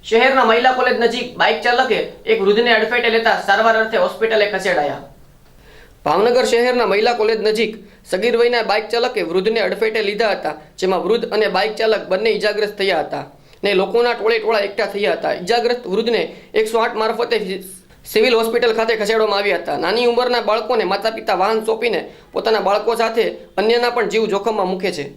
શહેરના મહિલા કોલેજ નજીક બાઇક ચાલકે એક વૃદ્ધને અડફેટે લેતા સારવાર અર્થે હોસ્પિટલે ખસેડાયા। ભાવનગર શહેરના મહિલા કોલેજ નજીક સગીર વયના બાઇક ચાલકે વૃદ્ધને અડફેટે લીધા હતા, જેમાં વૃદ્ધ અને બાઇક ચાલક બંને ઇજાગ્રસ્ત થયા હતા ને લોકોના ટોળે એકઠા થયા હતા। ઇજાગ્રસ્ત વૃદ્ધને 108 મારફતે સિવિલ હોસ્પિટલ ખાતે ખસેડવામાં આવ્યા હતા। નાની ઉંમરના બાળકોને માતા પિતા વાહન સોંપીને પોતાના બાળકો સાથે અન્યના પણ જીવ જોખમમાં મૂકે છે।